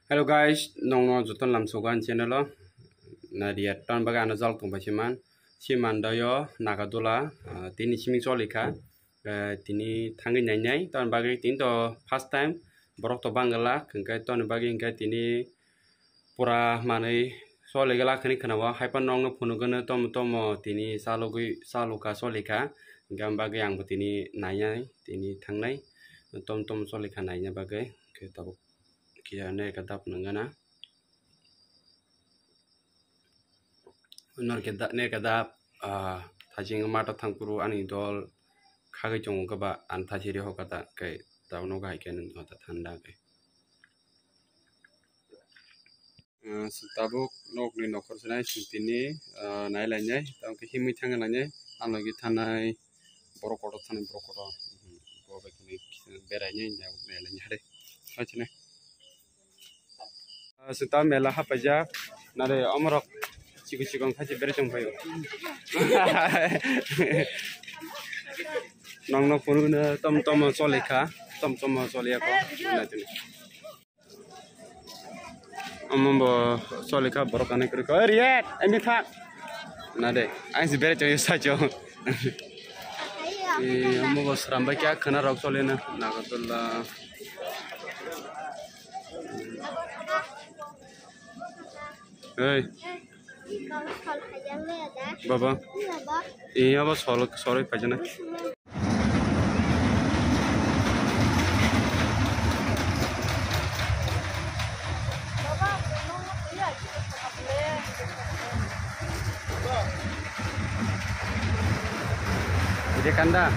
Hello guys, nongno juton lamsogan channel o nadia ton baga anajal tong basiman siman dayo nagadula tini simi cholika tini thangi nyai ton bagi tin to first time borok to bangala kengkai ton bagi engkai tini pura manai solegala khani khanawa haipan nongno phunugana tom tini saluka solika gam bagi ang tini nayai tini thangnai tom solika nainya bagi ke tabuk kia ne kadap nangana nor kedak ne kadap thajing mata thangpuru ani dol khagai chong gaba an thajiri hokata kai tawno gai ken ta thanda kai tabuk nok ni nokor sanai sintini nai lainai tam ke himi thanga lainai anlogi thanai borokodo thanai borokodo bobe kini berainya ne lainai hade achne Sita mela hapaja nare omrok cikong kaji berjong payo nong puruna tom soleka tom solia ko natuni ombo soleka borokane kriko riet emi thak nade ais berjong sajo ombo sramba kya khana rok solena nagatullah Hey, Baba. Iya, bos. Sorry, pajana. Ini kanda.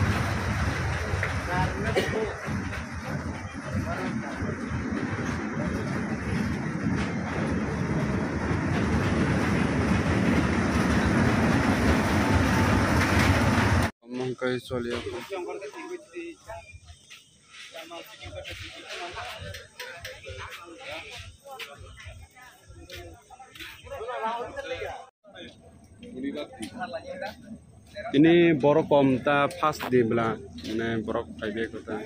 Kai solia ini borok komta fast di belah ini borok kayak kota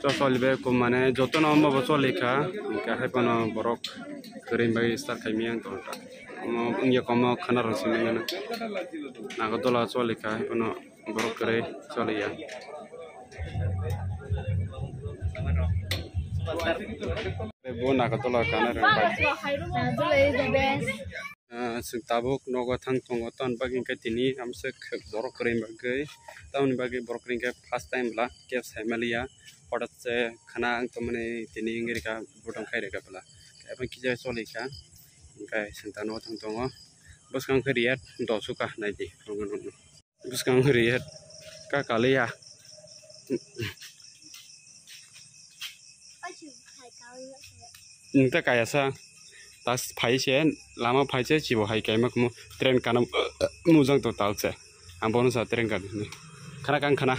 cocol be ko mane joto no mo bosol leka ka hepono borok kering bagi start kaimian to mo ingya komo khana rosimena nagodola solika hepono borok kere solia bo nagodola kana rang tabuk nogo thang tongo ton bagi ka tini amse borok kere bagai taun bagi borok kering ka first time la ke samalia hodat se khana ang to mane tini ngiri ka bodong khai re ka bala apa kija solika kai sentano thang tongo buskang khriat dosuka naiti rongon buskang khriat ka kalia nta kaya sa tas phai chen lama phai che chibo hai kai mak mu tren kanam mujang to talche ambon sa tren kan khana